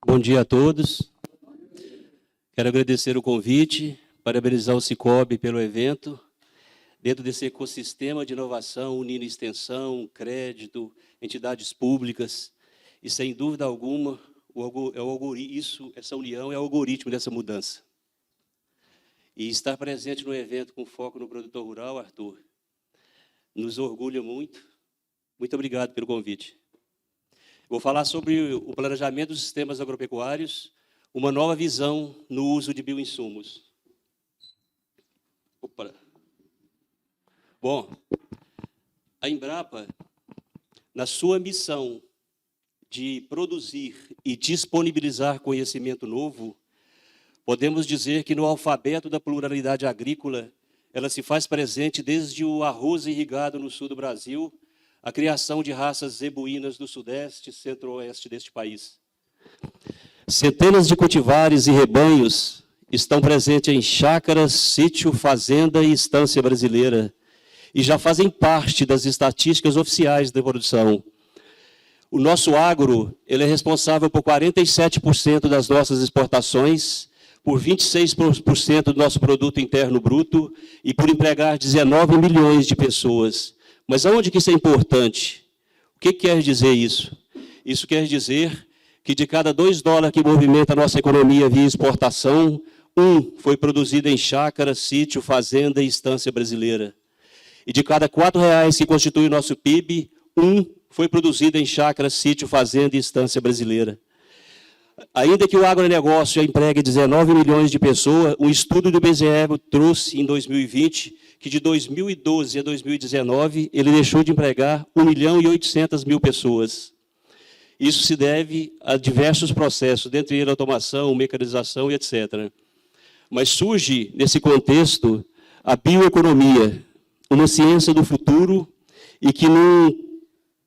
Bom dia a todos. Quero agradecer o convite, parabenizar o Cicobi pelo evento, dentro desse ecossistema de inovação, unindo extensão, crédito, entidades públicas, e, sem dúvida alguma, essa união é o algoritmo dessa mudança. E estar presente no evento com foco no produtor rural, Arthur, nos orgulha muito. Muito obrigado pelo convite. Vou falar sobre o planejamento dos sistemas agropecuários, uma nova visão no uso de bioinsumos. Opa. Bom, a Embrapa, na sua missão de produzir e disponibilizar conhecimento novo, podemos dizer que no alfabeto da pluralidade agrícola, ela se faz presente desde o arroz irrigado no sul do Brasil, a criação de raças zebuínas do sudeste e centro-oeste deste país. Centenas de cultivares e rebanhos estão presentes em chácaras, sítio, fazenda e estância brasileira, e já fazem parte das estatísticas oficiais da produção. O nosso agro ele é responsável por 47% das nossas exportações, por 26% do nosso produto interno bruto e por empregar 19 milhões de pessoas. Mas aonde que isso é importante? O que quer dizer isso? Isso quer dizer que de cada $2 que movimenta a nossa economia via exportação, 1 foi produzido em chácara, sítio, fazenda e estância brasileira. E de cada R$4 que constitui o nosso PIB, 1 foi produzido em chácara, sítio, fazenda e estância brasileira. Ainda que o agronegócio já empregue 19 milhões de pessoas, um estudo do BCE trouxe em 2020 que de 2012 a 2019 ele deixou de empregar 1.800.000 pessoas. Isso se deve a diversos processos, dentre eles automação, mecanização e etc. Mas surge, nesse contexto, a bioeconomia, uma ciência do futuro, e que no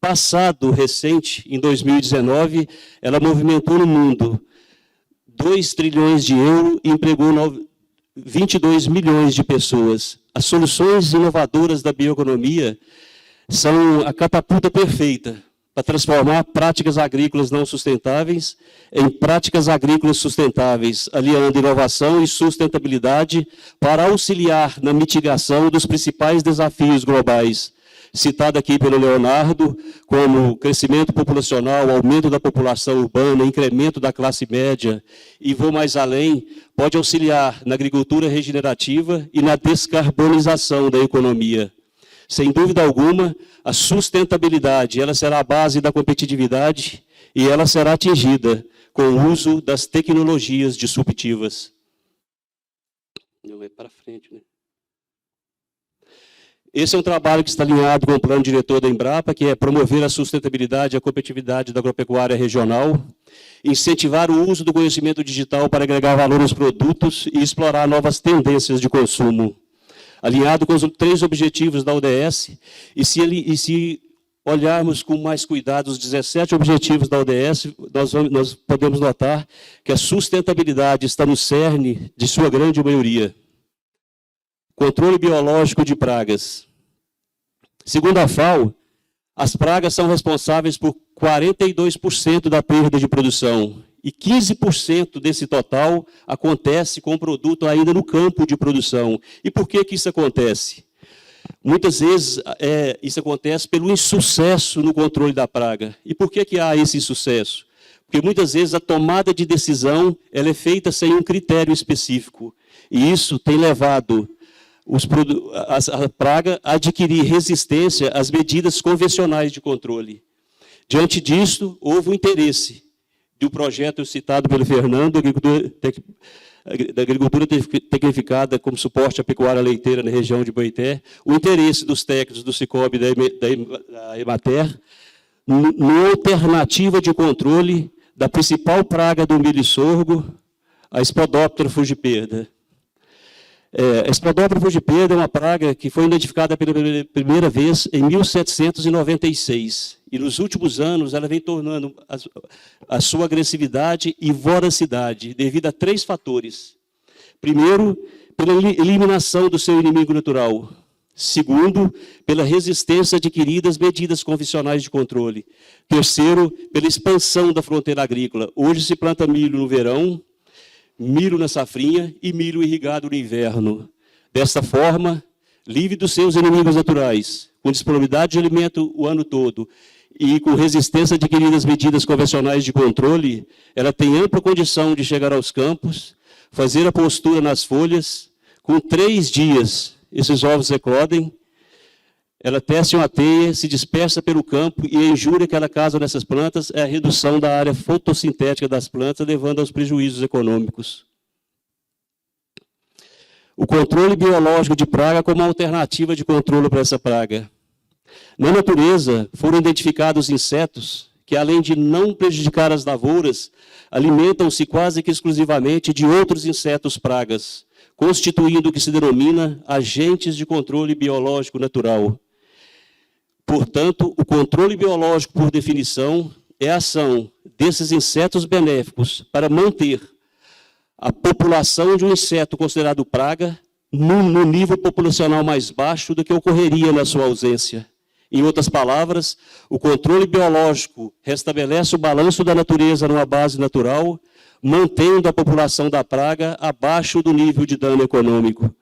passado recente, em 2019, ela movimentou no mundo 2 trilhões de euros e empregou 22 milhões de pessoas. As soluções inovadoras da bioeconomia são a catapulta perfeita para transformar práticas agrícolas não sustentáveis em práticas agrícolas sustentáveis, aliando inovação e sustentabilidade para auxiliar na mitigação dos principais desafios globais, citado aqui pelo Leonardo, como crescimento populacional, aumento da população urbana, incremento da classe média, e vou mais além, pode auxiliar na agricultura regenerativa e na descarbonização da economia. Sem dúvida alguma, a sustentabilidade ela será a base da competitividade e ela será atingida com o uso das tecnologias disruptivas. Não é para frente, né? Esse é um trabalho que está alinhado com o plano diretor da Embrapa, que é promover a sustentabilidade e a competitividade da agropecuária regional, incentivar o uso do conhecimento digital para agregar valor aos produtos e explorar novas tendências de consumo. Alinhado com os 3 objetivos da ODS, e se olharmos com mais cuidado os 17 objetivos da ODS, nós podemos notar que a sustentabilidade está no cerne de sua grande maioria. Controle biológico de pragas. Segundo a FAO, as pragas são responsáveis por 42% da perda de produção e 15% desse total acontece com o produto ainda no campo de produção. E por que isso acontece? Muitas vezes isso acontece pelo insucesso no controle da praga. E por que há esse insucesso? Porque muitas vezes a tomada de decisão ela é feita sem um critério específico. E isso tem levado a praga a adquirir resistência às medidas convencionais de controle. Diante disso, houve um interesse do projeto citado pelo Fernando, da agricultura tecnificada como suporte à pecuária leiteira na região de Boité, o interesse dos técnicos do Cicobi da Emater numa alternativa de controle da principal praga do milho e sorgo, a Spodoptera frugiperda. A Spodoptera frugiperda é uma praga que foi identificada pela primeira vez em 1796. E nos últimos anos ela vem tornando a sua agressividade e voracidade devido a 3 fatores. Primeiro, pela eliminação do seu inimigo natural. Segundo, pela resistência adquirida às medidas convencionais de controle. Terceiro, pela expansão da fronteira agrícola. Hoje se planta milho no verão, milho na safrinha e milho irrigado no inverno. Desta forma, livre dos seus inimigos naturais, com disponibilidade de alimento o ano todo e com resistência adquirida às medidas convencionais de controle, ela tem ampla condição de chegar aos campos, fazer a postura nas folhas, com 3 dias, esses ovos eclodem, ela tece uma teia, se dispersa pelo campo e a injúria que ela causa nessas plantas é a redução da área fotossintética das plantas, levando aos prejuízos econômicos. O controle biológico de praga como alternativa de controle para essa praga. Na natureza, foram identificados insetos que, além de não prejudicar as lavouras, alimentam-se quase que exclusivamente de outros insetos pragas, constituindo o que se denomina agentes de controle biológico natural. Portanto, o controle biológico, por definição, é a ação desses insetos benéficos para manter a população de um inseto considerado praga no nível populacional mais baixo do que ocorreria na sua ausência. Em outras palavras, o controle biológico restabelece o balanço da natureza numa base natural, mantendo a população da praga abaixo do nível de dano econômico.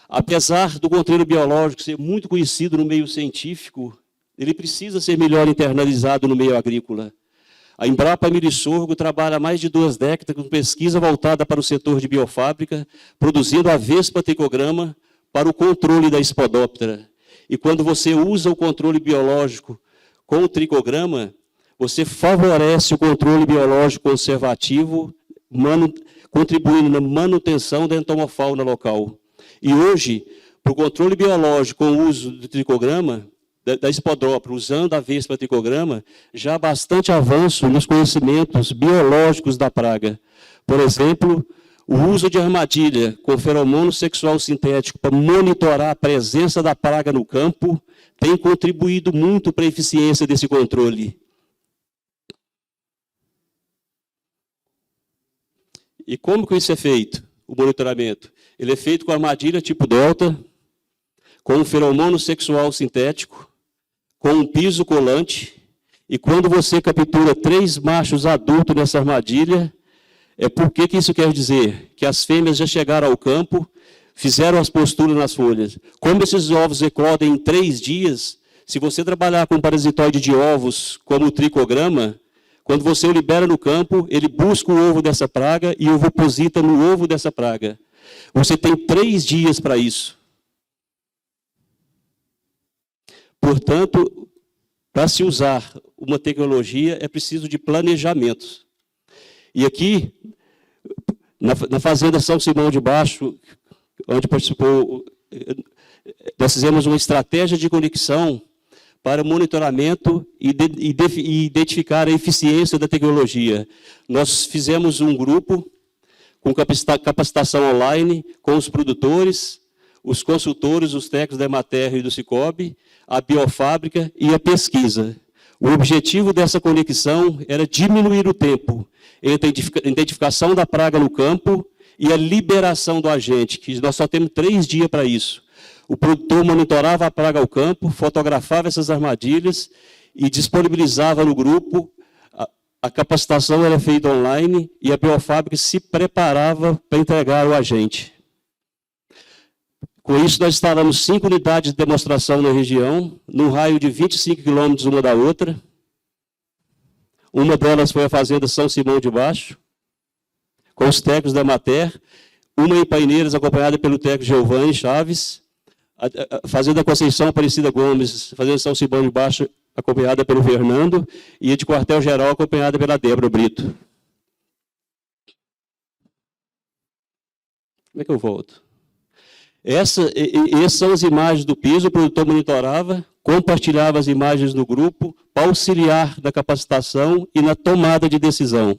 Apesar do controle biológico ser muito conhecido no meio científico, ele precisa ser melhor internalizado no meio agrícola. A Embrapa Milho e Sorgo trabalha há mais de 2 décadas com pesquisa voltada para o setor de biofábrica, produzindo a Vespa tricograma para o controle da Spodoptera. E quando você usa o controle biológico com o tricograma, você favorece o controle biológico conservativo, contribuindo na manutenção da entomofauna local. E hoje, para o controle biológico com o uso do tricograma, da Spodoptera, usando a Vespa tricograma, já há bastante avanço nos conhecimentos biológicos da praga. Por exemplo, o uso de armadilha com feromônio sexual sintético para monitorar a presença da praga no campo tem contribuído muito para a eficiência desse controle. E como que isso é feito, o monitoramento? Ele é feito com armadilha tipo delta, com um feromônio sexual sintético, com um piso colante, e quando você captura 3 machos adultos nessa armadilha, por que isso quer dizer? Que as fêmeas já chegaram ao campo, fizeram as posturas nas folhas. Como esses ovos eclodem em 3 dias, se você trabalhar com parasitoide de ovos, como o tricograma, quando você o libera no campo, ele busca o ovo dessa praga e ovoposita no ovo dessa praga. Você tem 3 dias para isso. Portanto, para se usar uma tecnologia, é preciso de planejamento. E aqui, na Fazenda São Simão de Baixo, onde participou, nós fizemos uma estratégia de conexão para monitoramento e identificar a eficiência da tecnologia. Nós fizemos um grupo com capacitação online com os produtores, os consultores, os técnicos da Emater e do Sicob, a biofábrica e a pesquisa. O objetivo dessa conexão era diminuir o tempo entre a identificação da praga no campo e a liberação do agente, que nós só temos 3 dias para isso. O produtor monitorava a praga ao campo, fotografava essas armadilhas e disponibilizava no grupo. A capacitação era feita online e a biofábrica se preparava para entregar o agente. Com isso, nós instalamos 5 unidades de demonstração na região, num raio de 25 quilômetros uma da outra. Uma delas foi a Fazenda São Simão de Baixo, com os técnicos da Emater, uma em Paineiras, acompanhada pelo técnico Giovanni Chaves, a Fazenda Conceição Aparecida Gomes, Fazenda São Simão de Baixo, acompanhada pelo Fernando, e a de Quartel-Geral, acompanhada pela Débora Brito. Como é que eu volto? Essas são as imagens do piso, o produtor monitorava, compartilhava as imagens no grupo, para auxiliar na capacitação e na tomada de decisão.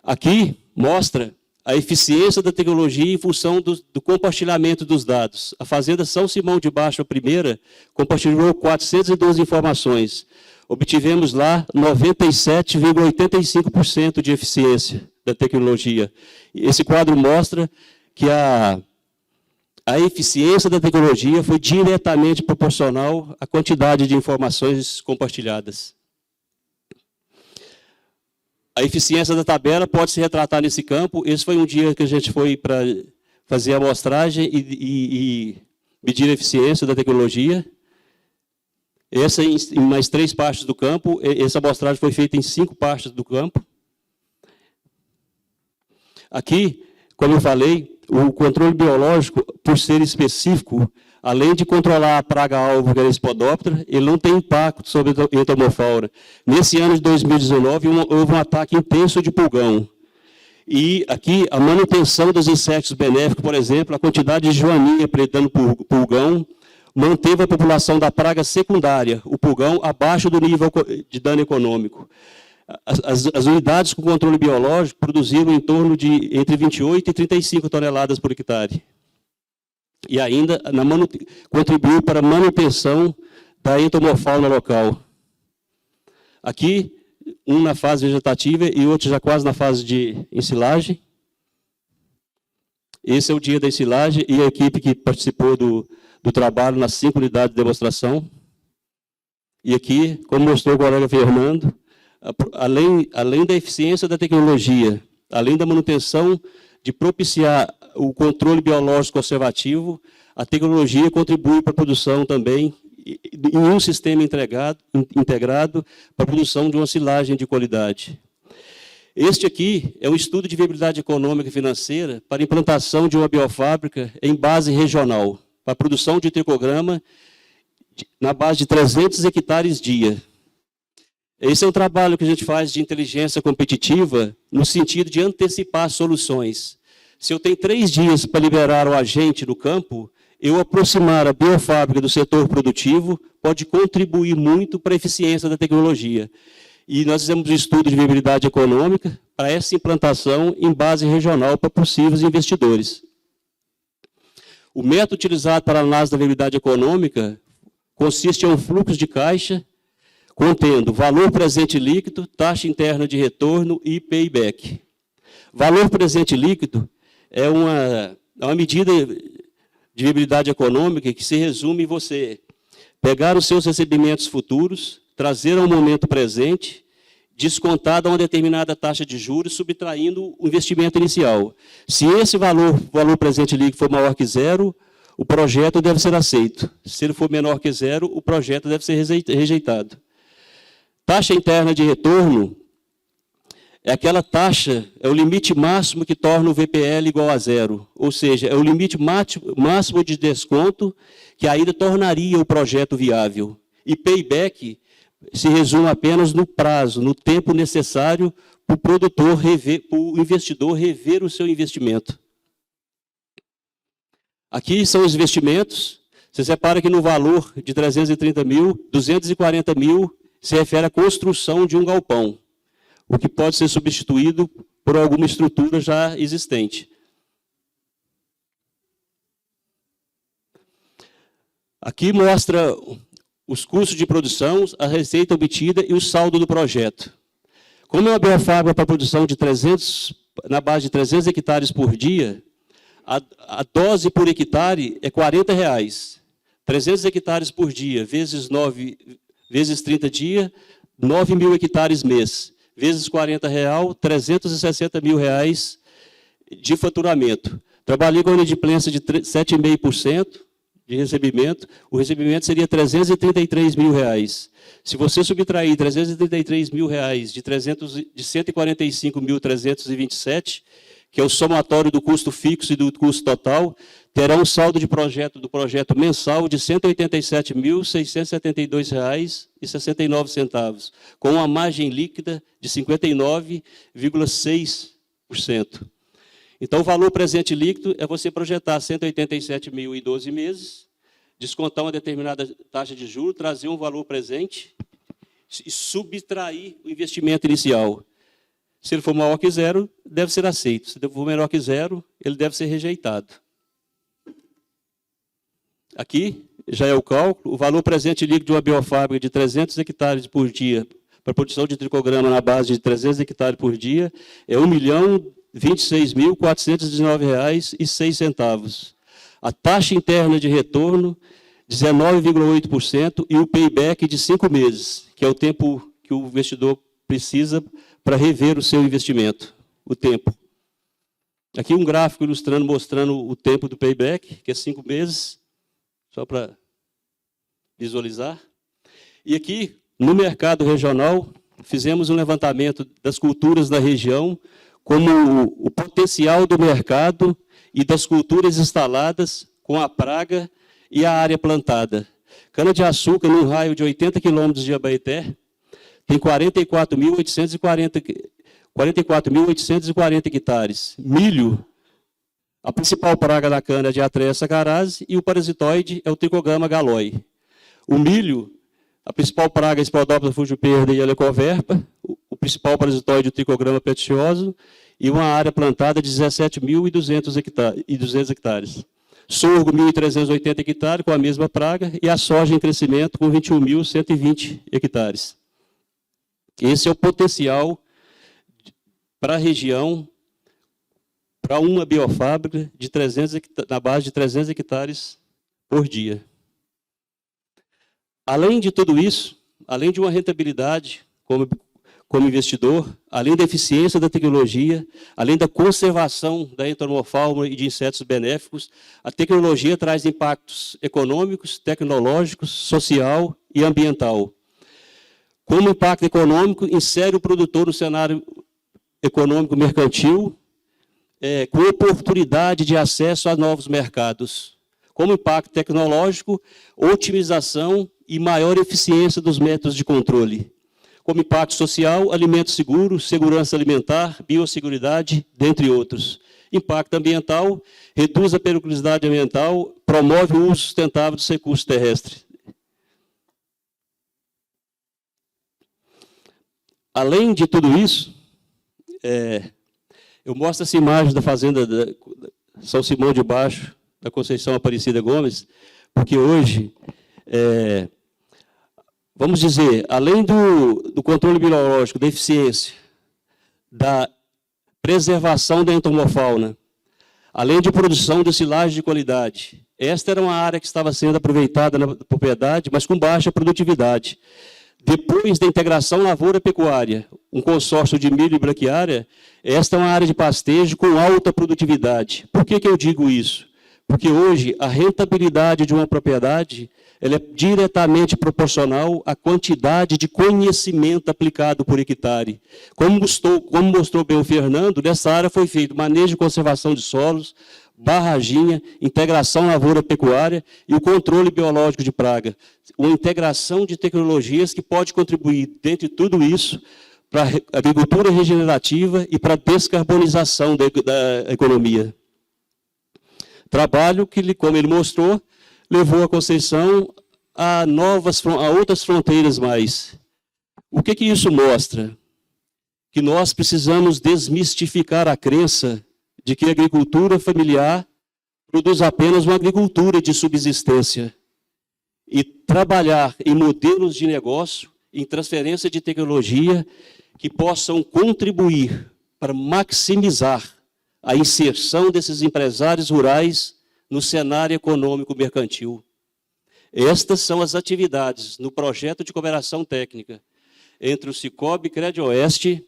Aqui mostra a eficiência da tecnologia em função do compartilhamento dos dados. A Fazenda São Simão de Baixo, a primeira, compartilhou 412 informações. Obtivemos lá 97,85% de eficiência da tecnologia. Esse quadro mostra que a eficiência da tecnologia foi diretamente proporcional à quantidade de informações compartilhadas. A eficiência da tabela pode se retratar nesse campo. Esse foi um dia que a gente foi para fazer a amostragem e medir a eficiência da tecnologia. Essa em mais 3 partes do campo. Essa amostragem foi feita em 5 partes do campo. Aqui, como eu falei, o controle biológico, por ser específico, além de controlar a praga-alvo, que era a Spodoptera, ele não tem impacto sobre a entomofauna. Nesse ano de 2019, houve um ataque intenso de pulgão. E aqui, a manutenção dos insetos benéficos, por exemplo, a quantidade de joaninha predando pulgão, manteve a população da praga secundária, o pulgão, abaixo do nível de dano econômico. As unidades com controle biológico produziram em torno de entre 28 e 35 toneladas por hectare. E ainda contribuiu para a manutenção da entomofauna local. Aqui, um na fase vegetativa e outro já quase na fase de ensilagem. Esse é o dia da ensilagem e a equipe que participou do trabalho nas 5 unidades de demonstração. E aqui, como mostrou o colega Fernando, além da eficiência da tecnologia, além da manutenção de propiciar o controle biológico conservativo, a tecnologia contribui para a produção também, em um sistema integrado para a produção de uma silagem de qualidade. Este aqui é um estudo de viabilidade econômica e financeira para a implantação de uma biofábrica em base regional, para a produção de tricograma na base de 300 hectares dia. Esse é um trabalho que a gente faz de inteligência competitiva no sentido de antecipar soluções. Se eu tenho 3 dias para liberar o agente no campo, eu aproximar a biofábrica do setor produtivo pode contribuir muito para a eficiência da tecnologia. E nós fizemos um estudo de viabilidade econômica para essa implantação em base regional para possíveis investidores. O método utilizado para a análise da viabilidade econômica consiste em um fluxo de caixa contendo valor presente líquido, taxa interna de retorno e payback. Valor presente líquido é uma medida de viabilidade econômica que se resume em você pegar os seus recebimentos futuros, trazer ao momento presente, descontado a uma determinada taxa de juros, subtraindo o investimento inicial. Se esse valor presente líquido for maior que 0, o projeto deve ser aceito. Se ele for menor que 0, o projeto deve ser rejeitado. Taxa interna de retorno é aquela taxa, é o limite máximo que torna o VPL igual a 0. Ou seja, é o limite máximo de desconto que ainda tornaria o projeto viável. E payback se resume apenas no prazo, no tempo necessário para o produtor rever, para o investidor rever o seu investimento. Aqui são os investimentos. Você separa que no valor de 330 mil, 240 mil se refere à construção de um galpão, o que pode ser substituído por alguma estrutura já existente. Aqui mostra os custos de produção, a receita obtida e o saldo do projeto. Como é uma biofábrica para a produção de 300, na base de 300 hectares por dia, a dose por hectare é R$ 40. 300 hectares por dia, vezes 9, vezes 30 dias, 9 mil hectares mês. Vezes R$ 40, R$ 360 mil de faturamento. Trabalhei com uma inadimplência de 7,5% de recebimento. O recebimento seria R$ 333 mil. Se você subtrair R$ 333 mil de 145.327, que é o somatório do custo fixo e do custo total, terá um saldo do projeto mensal de R$ 187.672,69, com uma margem líquida de 59,6%. Então, o valor presente líquido é você projetar 187 mil em 12 meses, descontar uma determinada taxa de juros, trazer um valor presente e subtrair o investimento inicial. Se ele for maior que 0, deve ser aceito. Se ele for menor que 0, ele deve ser rejeitado. Aqui já é o cálculo. O valor presente líquido de uma biofábrica de 300 hectares por dia para a produção de tricograma na base de 300 hectares por dia é R$ 1.026.419,06. a taxa interna de retorno, 19,8%, e o payback de 5 meses, que é o tempo que o investidor precisa para rever o seu investimento, o tempo. Aqui um gráfico ilustrando, mostrando o tempo do payback, que é 5 meses, só para visualizar. E aqui, no mercado regional, fizemos um levantamento das culturas da região, como o potencial do mercado e das culturas instaladas com a praga e a área plantada. Cana-de-açúcar, num raio de 80 quilômetros de Abaeté, tem 44.840 hectares. Milho, a principal praga da cana é a Diatreia saccharase e o parasitoide é o Trichogramma galloi. O milho, a principal praga é a Spodoptera fugiperda e a Helicoverpa, o principal parasitoide é o Trichogramma peticioso, e uma área plantada de 17.200 hectares. Sorgo, 1.380 hectares, com a mesma praga, e a soja em crescimento, com 21.120 hectares. Esse é o potencial para a região, para uma biofábrica de 300 na base de 300 hectares por dia. Além de tudo isso, além de uma rentabilidade como investidor, além da eficiência da tecnologia, além da conservação da entomofauna e de insetos benéficos, a tecnologia traz impactos econômicos, tecnológicos, social e ambiental. Como impacto econômico, insere o produtor no cenário econômico mercantil, com oportunidade de acesso a novos mercados. Como impacto tecnológico, otimização e maior eficiência dos métodos de controle. Como impacto social, alimento seguro, segurança alimentar, biosseguridade, dentre outros. Impacto ambiental, reduz a periculosidade ambiental, promove o uso sustentável dos recursos terrestres. Além de tudo isso, eu mostro essa imagem da fazenda de São Simão de Baixo, da Conceição Aparecida Gomes, porque hoje, vamos dizer, além do controle biológico, da eficiência, da preservação da entomofauna, além de produção de silagem de qualidade, esta era uma área que estava sendo aproveitada na propriedade, mas com baixa produtividade. Depois da integração lavoura-pecuária, um consórcio de milho e braquiária, esta é uma área de pastejo com alta produtividade. Por que eu digo isso? Porque hoje a rentabilidade de uma propriedade ela é diretamente proporcional à quantidade de conhecimento aplicado por hectare. Como mostrou bem o Fernando, nessa área foi feito manejo e conservação de solos, barraginha, integração lavoura-pecuária e o controle biológico de praga. Uma integração de tecnologias que pode contribuir, dentre tudo isso, para a agricultura regenerativa e para a descarbonização da economia. Trabalho que, como ele mostrou, levou a Conceição a outras fronteiras mais. O que isso mostra? Que nós precisamos desmistificar a crença de que a agricultura familiar produz apenas uma agricultura de subsistência e trabalhar em modelos de negócio, em transferência de tecnologia que possam contribuir para maximizar a inserção desses empresários rurais no cenário econômico mercantil. Estas são as atividades no projeto de cooperação técnica entre o Cicobi Crédito-Oeste,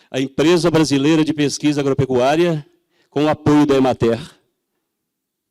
a Empresa Brasileira de Pesquisa Agropecuária, com o apoio da Emater.